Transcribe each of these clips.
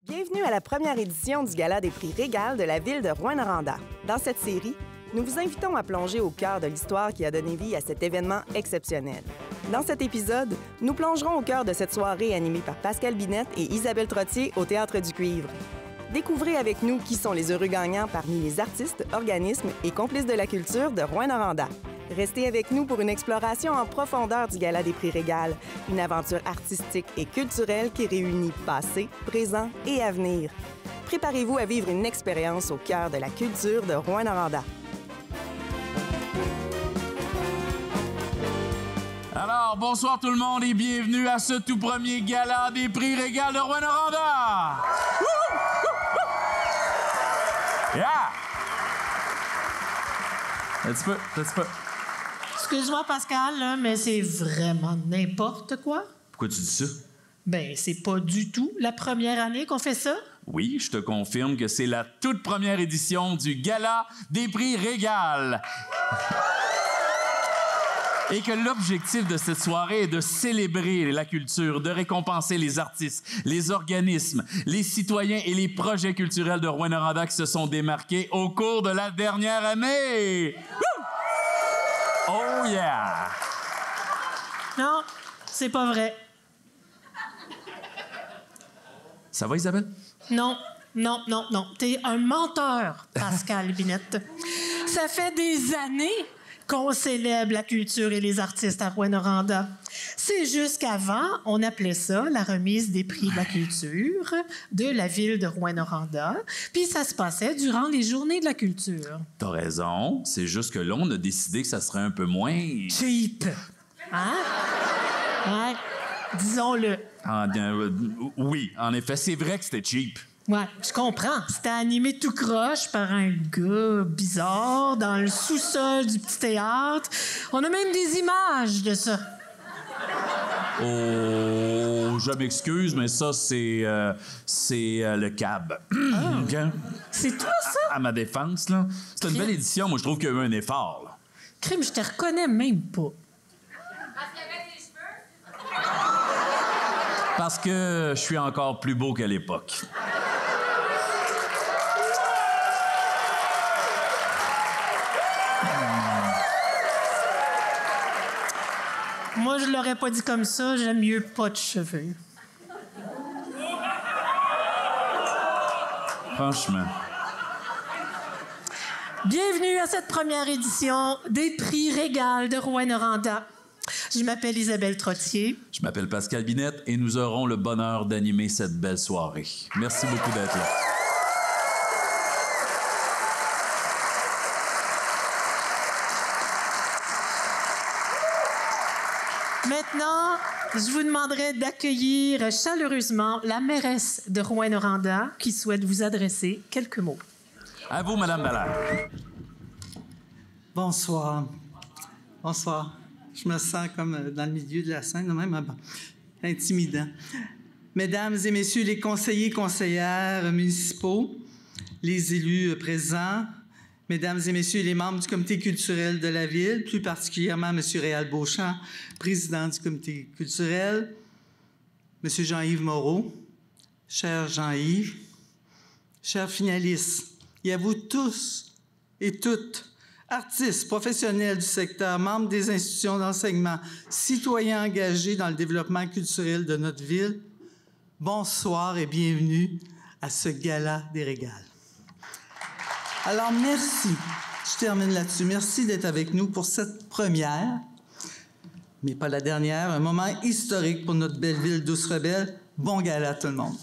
Bienvenue à la première édition du Gala des prix Régal de la ville de Rouyn-Noranda. Dans cette série, nous vous invitons à plonger au cœur de l'histoire qui a donné vie à cet événement exceptionnel. Dans cet épisode, nous plongerons au cœur de cette soirée animée par Pascal Binette et Isabelle Trottier au Théâtre du Cuivre. Découvrez avec nous qui sont les heureux gagnants parmi les artistes, organismes et complices de la culture de Rouyn-Noranda. Restez avec nous pour une exploration en profondeur du Gala des prix Régal, une aventure artistique et culturelle qui réunit passé, présent et avenir. Préparez-vous à vivre une expérience au cœur de la culture de Rouyn-Noranda. Alors, bonsoir tout le monde et bienvenue à ce tout premier Gala des prix Régal de Rouyn-Noranda! Yeah! Un petit peu. Excuse-moi, Pascal, là, mais c'est vraiment n'importe quoi. Pourquoi tu dis ça? Ben, c'est pas du tout la première année qu'on fait ça. Oui, je te confirme que c'est la toute première édition du Gala des prix Régal. Et que l'objectif de cette soirée est de célébrer la culture, de récompenser les artistes, les organismes, les citoyens et les projets culturels de Rouyn-Noranda qui se sont démarqués au cours de la dernière année. Woo! Oh yeah! Non, c'est pas vrai. Ça va, Isabelle? Non. T'es un menteur, Pascal Binette. Ça fait des années qu'on célèbre la culture et les artistes à Rouyn-Noranda. C'est juste qu'avant, on appelait ça la remise des prix de la culture de la ville de Rouyn-Noranda, puis ça se passait durant les journées de la culture. T'as raison, c'est juste que là, on a décidé que ça serait un peu moins... Cheap! Hein? Ouais, disons-le. Oui, en effet, c'est vrai que c'était cheap. Ouais, je comprends. C'était animé tout croche par un gars bizarre dans le sous-sol du petit théâtre. On a même des images de ça. Oh, je m'excuse, mais ça, c'est le cab. Okay? C'est toi, ça? À ma défense, là. C'est une belle édition. Moi, je trouve qu'il y a eu un effort, là. Crime, je te reconnais même pas. Parce qu'il y avait des cheveux? Parce que je suis encore plus beau qu'à l'époque. Moi, je l'aurais pas dit comme ça. J'aime mieux pas de cheveux. Franchement. Bienvenue à cette première édition des prix Régal de Rouyn-Noranda. Je m'appelle Isabelle Trottier. Je m'appelle Pascal Binette et nous aurons le bonheur d'animer cette belle soirée. Merci beaucoup d'être là. Maintenant, je vous demanderai d'accueillir chaleureusement la mairesse de Rouyn-Noranda qui souhaite vous adresser quelques mots. À vous, Madame Dallaire. Bonsoir. Je me sens comme dans le milieu de la scène, même intimidant. Mesdames et messieurs les conseillers, conseillères municipaux, les élus présents, mesdames et messieurs les membres du comité culturel de la ville, plus particulièrement M. Réal Beauchamp, président du comité culturel, M. Jean-Yves Moreau, cher Jean-Yves, chers finalistes, et à vous tous et toutes, artistes, professionnels du secteur, membres des institutions d'enseignement, citoyens engagés dans le développement culturel de notre ville, bonsoir et bienvenue à ce Gala des Régals. Alors, merci. Je termine là-dessus. Merci d'être avec nous pour cette première, mais pas la dernière, un moment historique pour notre belle ville Douce-Rebelle. Bon gala, tout le monde.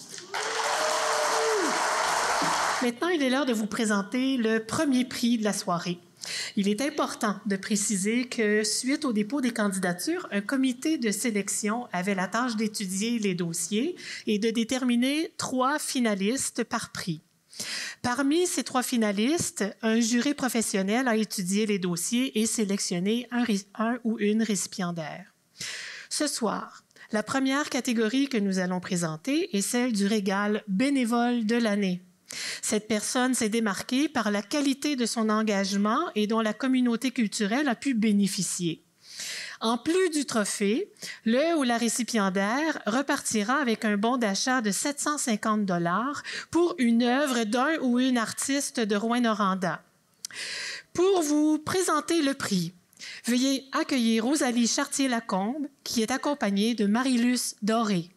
Maintenant, il est l'heure de vous présenter le premier prix de la soirée. Il est important de préciser que, suite au dépôt des candidatures, un comité de sélection avait la tâche d'étudier les dossiers et de déterminer 3 finalistes par prix. Parmi ces 3 finalistes, un jury professionnel a étudié les dossiers et sélectionné un ou une récipiendaire. Ce soir, la première catégorie que nous allons présenter est celle du régal bénévole de l'année. Cette personne s'est démarquée par la qualité de son engagement et dont la communauté culturelle a pu bénéficier. En plus du trophée, le ou la récipiendaire repartira avec un bon d'achat de 750 $ pour une œuvre d'un ou une artiste de Rouyn-Noranda. Pour vous présenter le prix, veuillez accueillir Rosalie Chartier-Lacombe, qui est accompagnée de Marie-Luce Doré.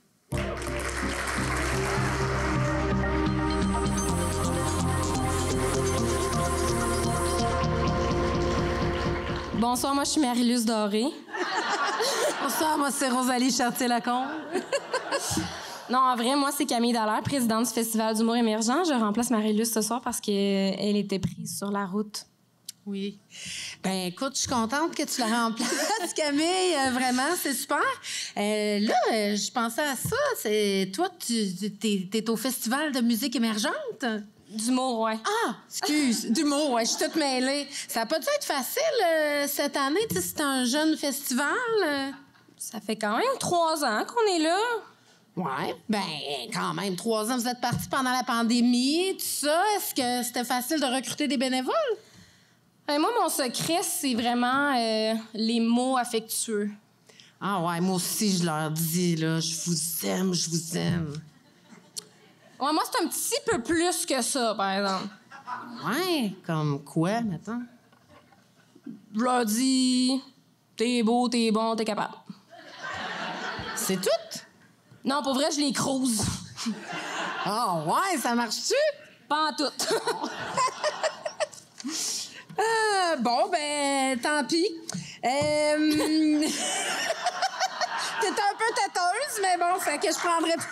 Bonsoir, moi je suis Marie-Luce Doré. Bonsoir, moi c'est Rosalie Chartier-Lacombe. Non, en vrai, moi c'est Camille Dallaire, présidente du Festival d'humour émergent. Je remplace Marie-Luce ce soir parce qu'elle était prise sur la route. Oui. Ben écoute, je suis contente que tu la remplaces, Camille. Vraiment, c'est super. Là, je pensais à ça. Toi, t'es au Festival de musique émergente? D'humour, ouais. Ah, excuse, d'humour, ouais, je suis toute mêlée. Ça a pas dû être facile cette année, tu sais, c'est un jeune festival. Ça fait quand même 3 ans qu'on est là. Ouais, ben quand même, 3 ans, vous êtes partis pendant la pandémie, tout ça. Est-ce que c'était facile de recruter des bénévoles? Moi, mon secret, c'est vraiment les mots affectueux. Ah ouais, moi aussi, je leur dis, là, je vous aime, je vous aime. Ouais, moi, c'est un petit peu plus que ça, par exemple. Ouais, comme quoi, maintenant? Je leur dis, t'es beau, t'es bon, t'es capable. C'est tout? Non, pour vrai, je les crouse. Ah ouais, ça marche-tu? Pas en tout. Bon, ben, tant pis. T'es un peu têteuse, mais bon, fait que je prendrai pas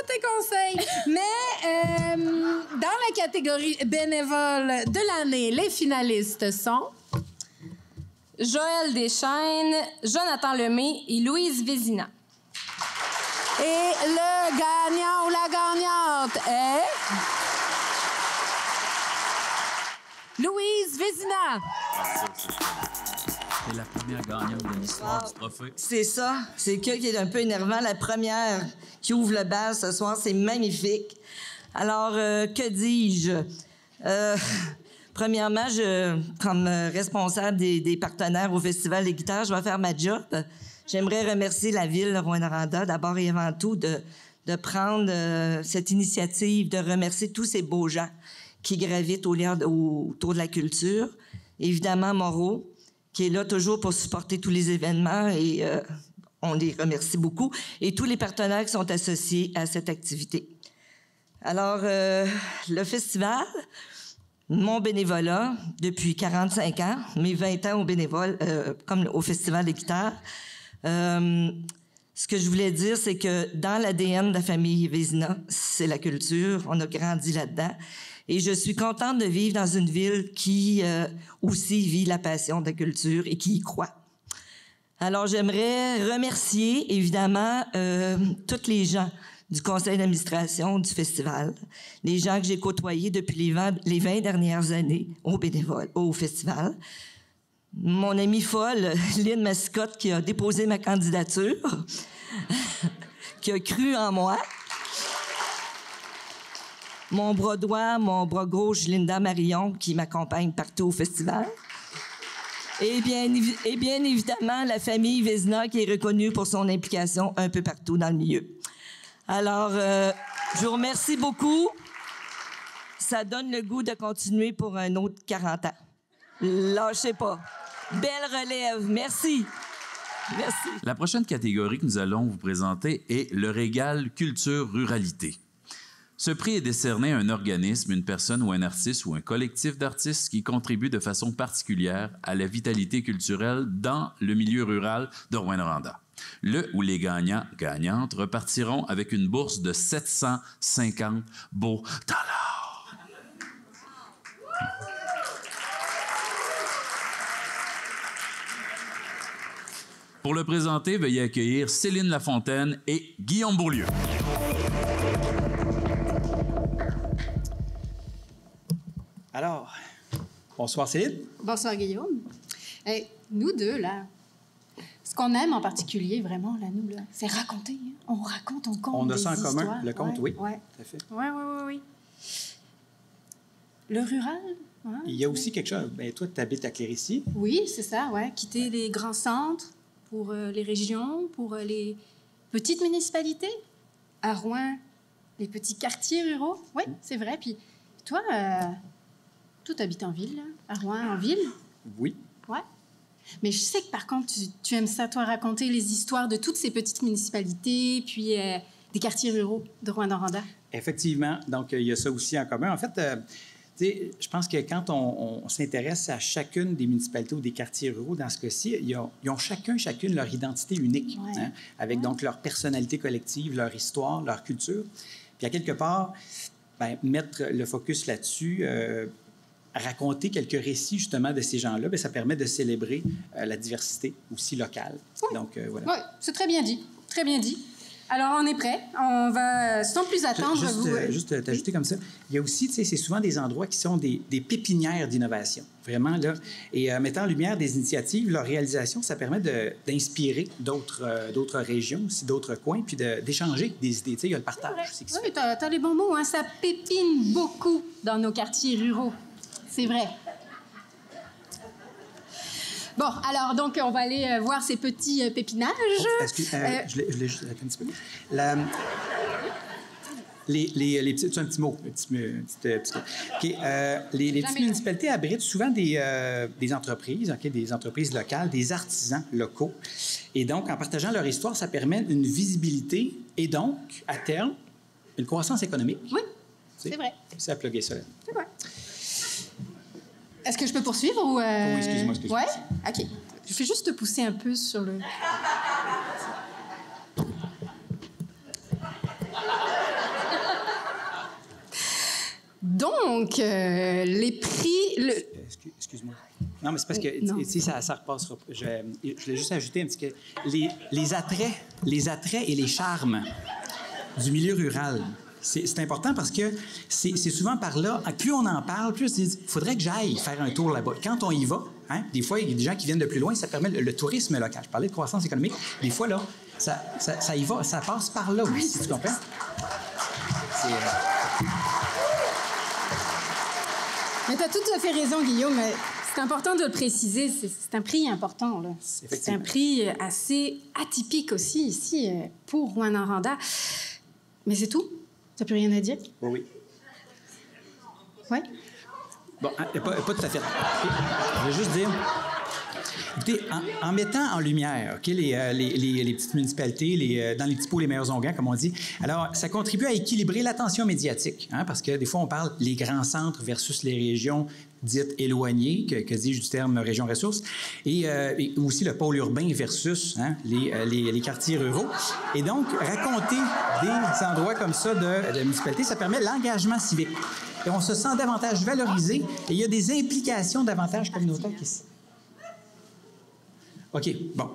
tes conseils. Mais dans la catégorie bénévole de l'année, les finalistes sont Joël Deschênes, Jonathan Lemay et Louise Vézina. Et le gagnant ou la gagnante est Louise Vézina. C'est la première gagnante de l'histoire du trophée. C'est ça. C'est qui est un peu énervant. La première qui ouvre le bal ce soir, c'est magnifique. Alors, que dis-je? Premièrement, comme responsable des partenaires au Festival des guitares, je vais faire ma job. J'aimerais remercier la Ville de Rouyn-Noranda, d'abord et avant tout, de prendre cette initiative, de remercier tous ces beaux gens qui gravitent autour de la culture. Évidemment, Moreau, qui est là toujours pour supporter tous les événements et on les remercie beaucoup. Et tous les partenaires qui sont associés à cette activité. Alors, le festival, mon bénévolat depuis 45 ans, mes 20 ans au bénévole, comme au Festival des guitares. Ce que je voulais dire, c'est que dans l'ADN de la famille Vézina, c'est la culture. On a grandi là-dedans. Et je suis contente de vivre dans une ville qui aussi vit la passion de la culture et qui y croit. Alors, j'aimerais remercier, évidemment, tous les gens du conseil d'administration du festival, les gens que j'ai côtoyés depuis les 20 dernières années au festival. Mon amie folle, Lynn Mascotte, qui a déposé ma candidature, qui a cru en moi. Mon bras droit, mon bras gauche, Linda Marion, qui m'accompagne partout au festival. Et bien évidemment, la famille Vézina, qui est reconnue pour son implication un peu partout dans le milieu. Alors, je vous remercie beaucoup. Ça donne le goût de continuer pour un autre 40 ans. Lâchez pas. Belle relève. Merci. Merci. La prochaine catégorie que nous allons vous présenter est le Régal Culture Ruralité. Ce prix est décerné à un organisme, une personne ou un artiste ou un collectif d'artistes qui contribue de façon particulière à la vitalité culturelle dans le milieu rural de Rouyn-Noranda. Le ou les gagnantes repartiront avec une bourse de 750 beaux dollars. Pour le présenter, veuillez accueillir Céline Lafontaine et Guillaume Beaulieu. Alors, bonsoir Céline. Bonsoir Guillaume. Nous deux, là, ce qu'on aime en particulier, vraiment, là, nous, là, c'est raconter. Hein? On raconte, on compte On a des ça en commun, histoires. le conte, oui. Ouais. Tout à fait. Oui. Le rural? Hein? Il y a aussi quelque chose. Bien, toi, tu habites à Clérici. Oui, c'est ça, ouais. Quitter les grands centres pour les régions, pour les petites municipalités. À Rouen, les petits quartiers ruraux. Oui, c'est vrai. Puis toi, toi, tu habites en ville, là, à Rouen, en ville? Oui. Ouais. Mais je sais que, par contre, tu aimes ça, toi, raconter les histoires de toutes ces petites municipalités, puis des quartiers ruraux de Rouyn-Noranda. Effectivement. Donc, il y a ça aussi en commun. En fait, tu sais, je pense que quand on s'intéresse à chacune des municipalités ou des quartiers ruraux, dans ce cas-ci, ils ont chacune leur identité unique, Ouais. hein, avec donc leur personnalité collective, leur histoire, leur culture. Puis, à quelque part, ben, mettre le focus là-dessus, raconter quelques récits, justement, de ces gens-là, bien, ça permet de célébrer la diversité aussi locale. Oui. Donc, voilà. Oui, c'est très bien dit. Très bien dit. Alors, on est prêt. On va, sans plus attendre, Juste t'ajouter comme ça, il y a aussi, tu sais, c'est souvent des endroits qui sont des pépinières d'innovation, vraiment, là. Et mettant en lumière des initiatives, leur réalisation, ça permet d'inspirer d'autres régions, aussi d'autres coins, puis d'échanger des idées. Tu sais, il y a le partage aussi qui se fait. Oui, t'as les bons mots, hein. Ça pépine beaucoup dans nos quartiers ruraux. C'est vrai. Bon, alors, donc, on va aller voir ces petits pépinages. Excuse, je l'ai juste un petit peu. Les petits, c'est un petit mot. OK, les petites municipalités abritent souvent des entreprises, OK, des entreprises locales, des artisans locaux. Et donc, en partageant leur histoire, ça permet une visibilité et donc, à terme, une croissance économique. Oui, c'est vrai. C'est à plugger ça. Là. C'est vrai. Est-ce que je peux poursuivre ou... Oui, excuse-moi. Ouais? OK. Je vais juste te pousser un peu sur le... Donc, les prix... Excuse-moi. Non, mais c'est parce que ici, ça repassera. Je voulais juste ajouter un petit que les attraits et les charmes du milieu rural. C'est important parce que c'est souvent par là, plus on en parle, plus il faudrait que j'aille faire un tour là-bas. Quand on y va, hein, des fois, il y a des gens qui viennent de plus loin, ça permet le tourisme local. Je parlais de croissance économique. Des fois, là, ça y va, ça passe par là aussi, tu comprends? Mais tu as tout à fait raison, Guillaume. C'est important de le préciser. C'est un prix important, là. C'est un prix assez atypique aussi, ici, pour Rouyn-Noranda. Mais c'est tout? T'as plus rien à dire? Oui. Ouais? Bon, pas tout à fait. Je veux juste dire... Écoutez, en mettant en lumière, OK, les petites municipalités, dans les petits pots, les meilleurs onguents, comme on dit, alors, ça contribue à équilibrer l'attention médiatique, hein, parce que des fois, on parle les grands centres versus les régions dites éloignées, que dis-je du terme région ressources, et aussi le pôle urbain versus les quartiers ruraux. Et donc, raconter des endroits comme ça de municipalités, ça permet l'engagement civique. Et on se sent davantage valorisé, et il y a des implications davantage communautaires qui... OK, bon.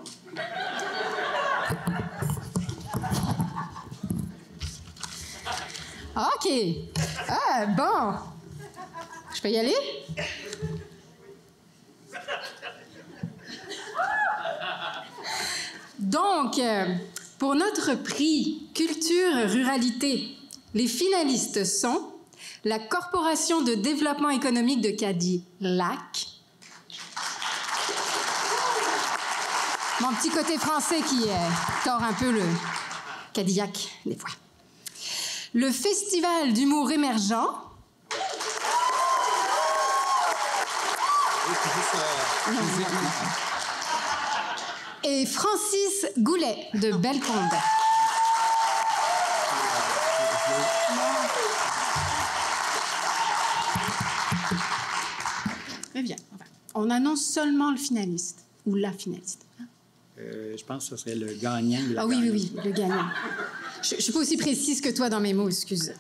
OK. Ah, bon. Je peux y aller? Donc, pour notre prix Culture Ruralité, les finalistes sont la Corporation de développement économique de Cadillac. Mon petit côté français qui tord un peu le Cadillac, des fois. Le Festival d'humour émergent. Et Francis Goulet de Belleconde. Très bien. On annonce seulement le finaliste ou la finaliste. Je pense que ce serait le gagnant. Ah oui, le gagnant. Je suis pas aussi précise que toi dans mes mots, excuse.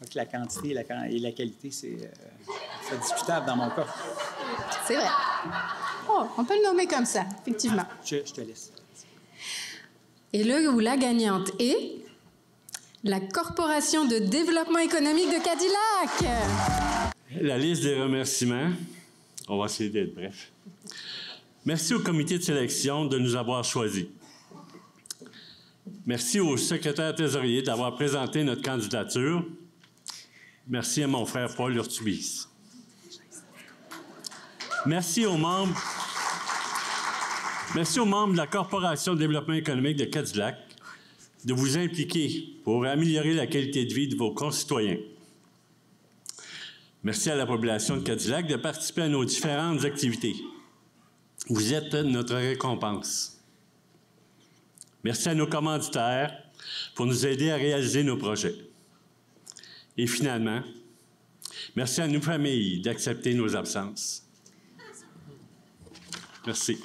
Donc, la quantité et la qualité, c'est discutable dans mon cas. C'est vrai. Oh, on peut le nommer comme ça, effectivement. Je te laisse. Et le ou la gagnante est la Corporation de développement économique de Cadillac. La liste des remerciements. On va essayer d'être bref. Merci au comité de sélection de nous avoir choisis. Merci au secrétaire trésorier d'avoir présenté notre candidature. Merci à mon frère Paul Urtubis. Merci aux membres de la Corporation de développement économique de Cadillac de vous impliquer pour améliorer la qualité de vie de vos concitoyens. Merci à la population de Cadillac de participer à nos différentes activités. Vous êtes notre récompense. Merci à nos commanditaires pour nous aider à réaliser nos projets. Et finalement, merci à nos familles d'accepter nos absences. Merci.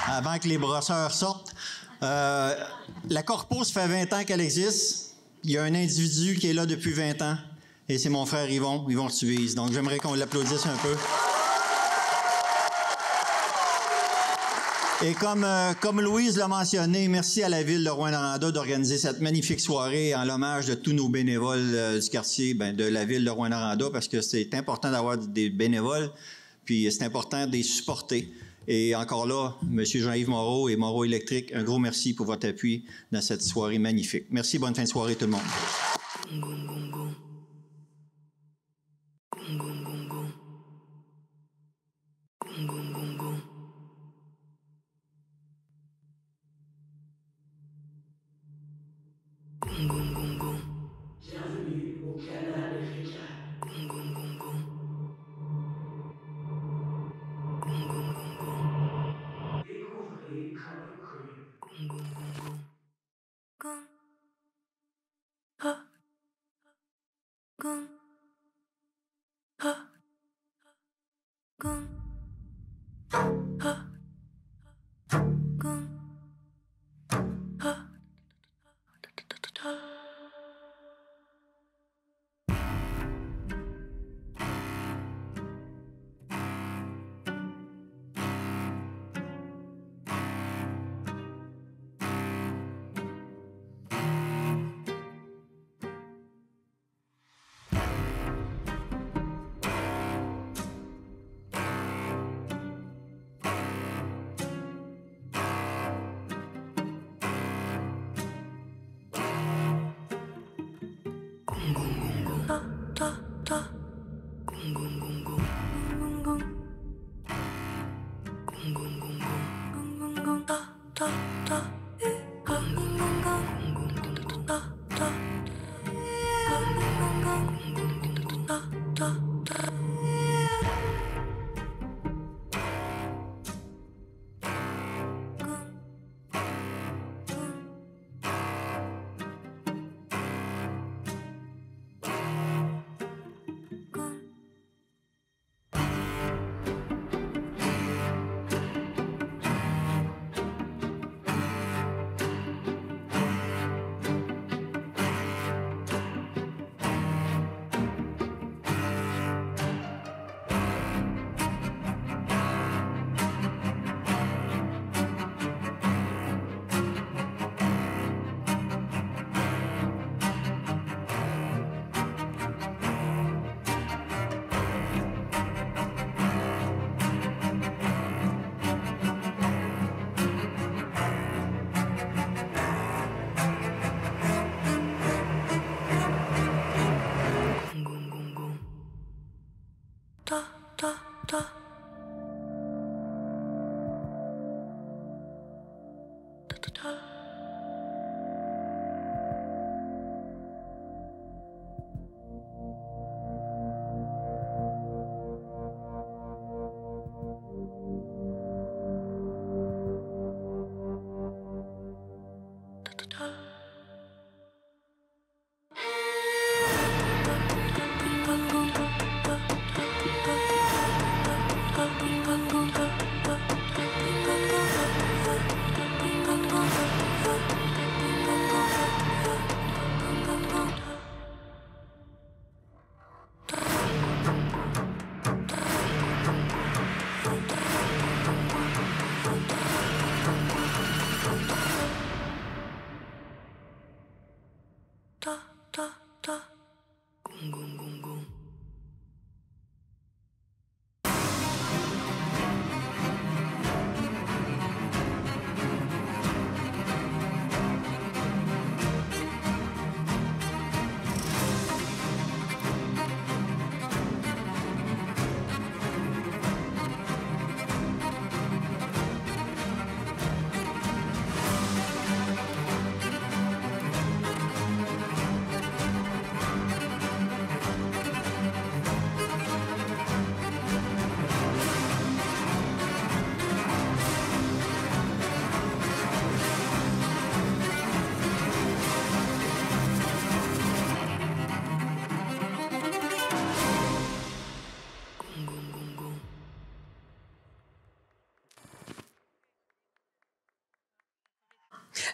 Avant que les brosseurs sortent, la Corpo, ça fait 20 ans qu'elle existe. Il y a un individu qui est là depuis 20 ans, et c'est mon frère Yvon Urtubis. Donc, j'aimerais qu'on l'applaudisse un peu. Et comme Louise l'a mentionné, merci à la Ville de Rouyn-Noranda d'organiser cette magnifique soirée en l'hommage de tous nos bénévoles du quartier, de la Ville de Rouyn-Noranda, parce que c'est important d'avoir des bénévoles, puis c'est important de les supporter. Et encore là, M. Jean-Yves Moreau et Moreau Électrique, un gros merci pour votre appui dans cette soirée magnifique. Merci, bonne fin de soirée tout le monde. Bienvenue au canal africain. Découvrez Color Cream.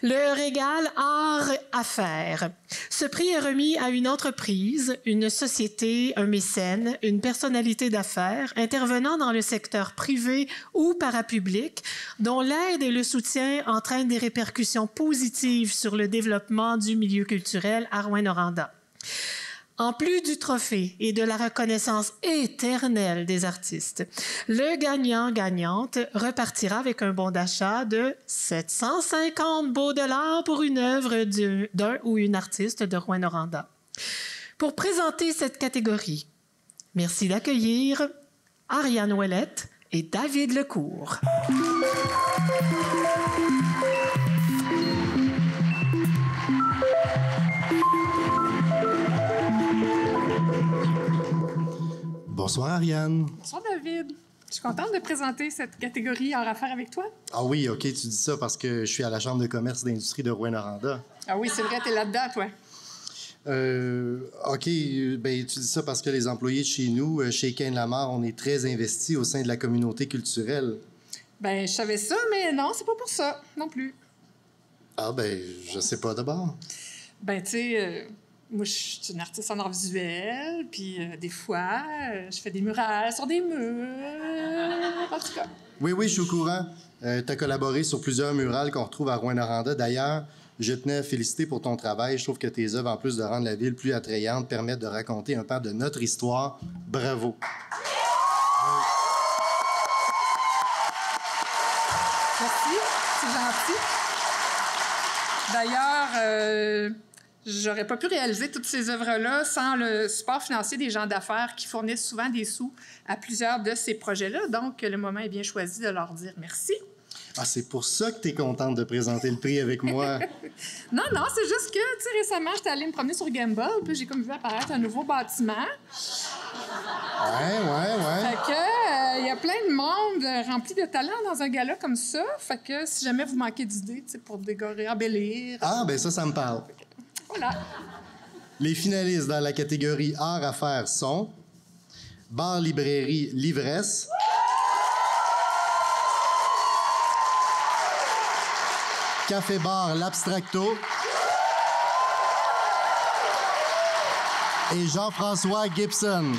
Le Régal Art-Affaires. Ce prix est remis à une entreprise, une société, un mécène, une personnalité d'affaires intervenant dans le secteur privé ou parapublic, dont l'aide et le soutien entraînent des répercussions positives sur le développement du milieu culturel à Rouyn-Noranda. En plus du trophée et de la reconnaissance éternelle des artistes, le gagnant-gagnante repartira avec un bon d'achat de 750 beaux dollars pour une œuvre d'un ou une artiste de Rouyn-Noranda. Pour présenter cette catégorie, merci d'accueillir Ariane Ouellette et David Lecourt. Bonsoir, Ariane. Bonsoir, David. Je suis contente de présenter cette catégorie en affaires avec toi. Ah oui, OK, tu dis ça parce que je suis à la Chambre de commerce et d'industrie de Rouyn-Noranda. Ah oui, c'est vrai, t'es là-dedans, toi. OK, ben tu dis ça parce que les employés de chez nous, chez Ken Lamar, on est très investis au sein de la communauté culturelle. Ben, je savais ça, mais non, c'est pas pour ça, non plus. Ah ben, je sais pas d'abord. Ben, tu sais, moi, je suis une artiste en art visuel, puis des fois, je fais des murales sur des murs, en tout cas. Oui, je suis au courant. Tu as collaboré sur plusieurs murales qu'on retrouve à Rouyn-Noranda. D'ailleurs, je tenais à féliciter pour ton travail. Je trouve que tes œuvres, en plus de rendre la ville plus attrayante, permettent de raconter un pan de notre histoire. Bravo. Merci, c'est gentil. D'ailleurs, j'aurais pas pu réaliser toutes ces œuvres-là sans le support financier des gens d'affaires qui fournissent souvent des sous à plusieurs de ces projets-là. Donc, le moment est bien choisi de leur dire merci. Ah, c'est pour ça que tu es contente de présenter le prix avec moi. Non, c'est juste que, tu sais, récemment, j'étais allée me promener sur Gamble, puis j'ai comme vu apparaître un nouveau bâtiment. Ouais. Fait que, il y a plein de monde rempli de talent dans un gala comme ça. Fait que, si jamais vous manquez d'idées, tu sais, pour décorer, embellir... Ah, ben ça me parle. Voilà. Les finalistes dans la catégorie Art Affaires sont Bar Librairie L'ivresse, Café Bar L'Abstracto et Jean-François Gibson.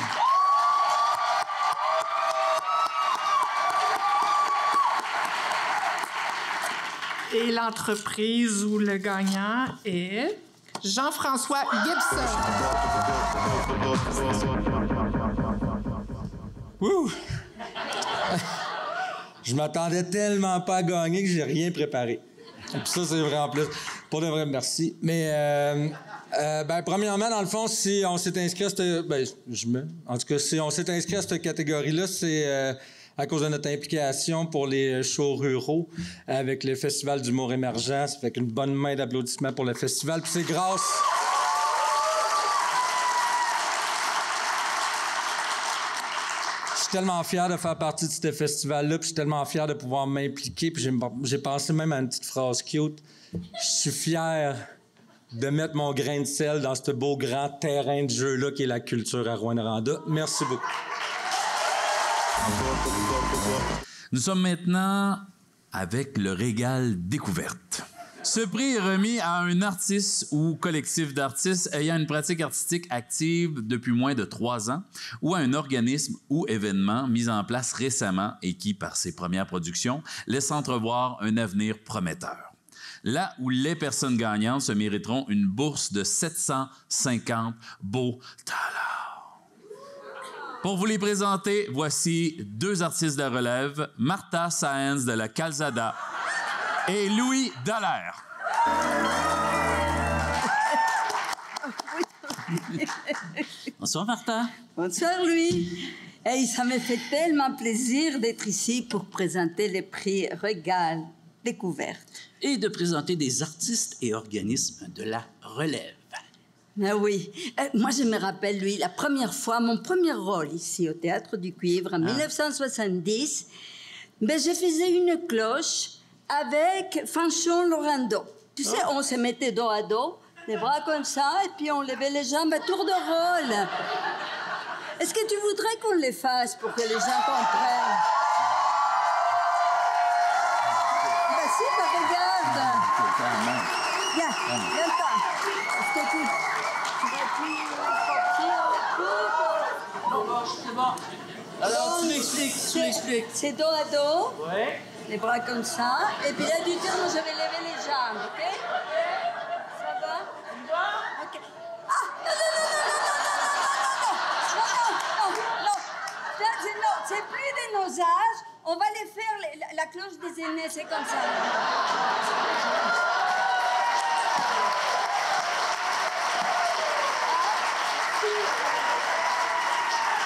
Et l'entreprise où le gagnant est Jean-François Gibson. Ouh! Je m'attendais tellement pas à gagner que j'ai rien préparé. Et puis ça, c'est vrai en plus. Pour de vrai, merci. Mais, premièrement, dans le fond, si on s'est inscrit à cette... En tout cas, si on s'est inscrit à cette catégorie-là, c'est à cause de notre implication pour les shows ruraux avec le Festival d'humour émergent. Ça fait qu'une bonne main d'applaudissements pour le festival. Puis c'est grâce... Je suis tellement fier de faire partie de ce festival-là, puis je suis tellement fier de pouvoir m'impliquer, puis j'ai pensé même à une petite phrase cute. Je suis fier de mettre mon grain de sel dans ce beau grand terrain de jeu-là qui est la culture à Rouyn-Noranda. Merci beaucoup. Nous sommes maintenant avec le Régal Découverte. Ce prix est remis à un artiste ou collectif d'artistes ayant une pratique artistique active depuis moins de 3 ans ou à un organisme ou événement mis en place récemment et qui, par ses premières productions, laisse entrevoir un avenir prometteur. Là où les personnes gagnantes se mériteront une bourse de 750 beaux dollars. Pour vous les présenter, voici 2 artistes de relève, Martha Sáenz de la Calzada et Louis Dallaire. Bonsoir, Martha. Bonsoir, Louis. Hey, ça me fait tellement plaisir d'être ici pour présenter le prix Régal Découverte. Et de présenter des artistes et organismes de la relève. Ah oui. Moi, je me rappelle, lui, la première fois, mon premier rôle ici au Théâtre du Cuivre, en 1970, je faisais une cloche avec Fanchon Lorando. Tu sais, on se mettait dos à dos, les bras comme ça, et puis on levait les jambes à tour de rôle. Est-ce que tu voudrais qu'on les fasse pour que les gens comprennent? Vas-y, regarde. Est-ce que tu vas-tu sortir le C'est bon. Alors, tu m'expliques. C'est dos à dos. Ouais. Les bras comme ça. Et puis là, du terme, je vais lever les jambes, OK? Ça va? OK. Ah! Non! C'est plus de nos âges. On va les faire, la cloche des aînés, c'est comme ça.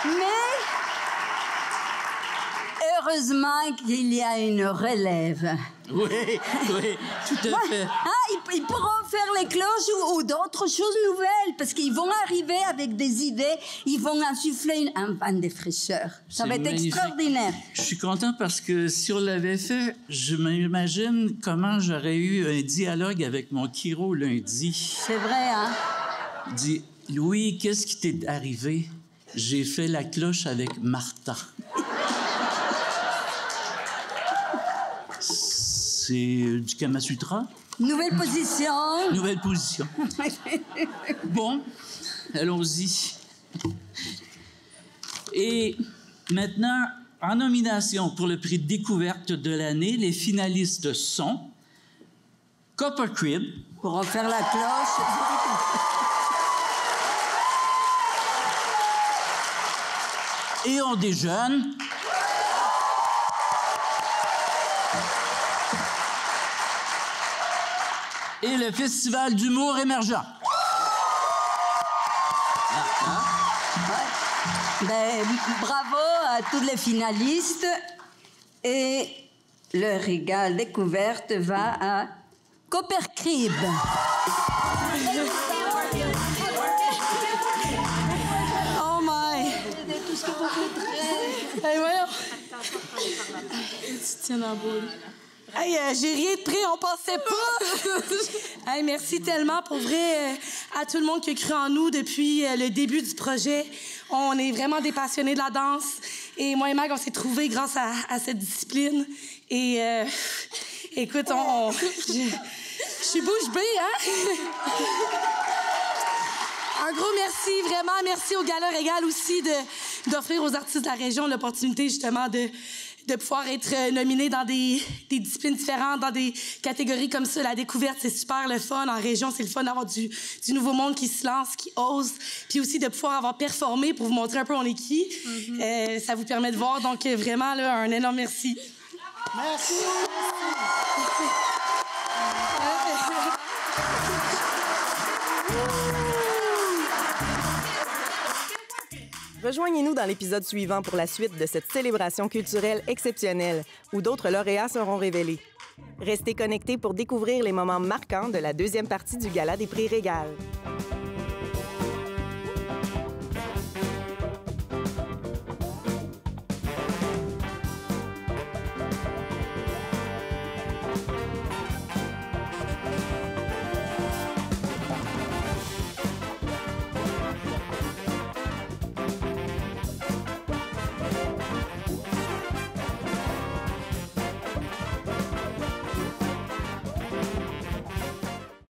Mais heureusement qu'il y a une relève. Oui, tout à fait. Ils pourront faire les cloches ou d'autres choses nouvelles, parce qu'ils vont arriver avec des idées, ils vont insuffler un vent de fraîcheur. Ça va être magnifique. extraordinaire. Je suis content parce que si on l'avait fait, je m'imagine comment j'aurais eu un dialogue avec mon chiro lundi. C'est vrai, hein? Il dit, Louis, qu'est-ce qui t'est arrivé? J'ai fait la cloche avec Martha. C'est du Kama Sutra? Nouvelle position. Nouvelle position. Bon, allons-y. Et maintenant, en nomination pour le prix Découverte de l'année, les finalistes sont Copper Crib. Pour refaire la cloche. Et on déjeune. Et le Festival d'humour émergent. Ben, bravo à tous les finalistes. Et le régal découverte va à Copper Crib. Oh my! Tout ce que vous faites. Hey, voyons. Tu tiens dans la boule. Hey, j'ai rien de prêt, on pensait pas. Hey, merci tellement pour vrai à tout le monde qui a cru en nous depuis le début du projet. On est vraiment des passionnés de la danse. Et moi et Mag, on s'est trouvés grâce à cette discipline. Et écoute, je suis bouche bée, hein? Un gros merci, vraiment. Merci au Gala Régal aussi d'offrir aux artistes de la région l'opportunité justement de pouvoir être nominés dans des disciplines différentes, dans des catégories comme ça. La découverte, c'est super le fun. En région, c'est le fun d'avoir du nouveau monde qui se lance, qui ose. Puis aussi de pouvoir avoir performé pour vous montrer un peu on est qui. Ça vous permet de voir. Donc, vraiment, là, un énorme merci. Merci. Rejoignez-nous dans l'épisode suivant pour la suite de cette célébration culturelle exceptionnelle, où d'autres lauréats seront révélés. Restez connectés pour découvrir les moments marquants de la deuxième partie du Gala des prix Régal.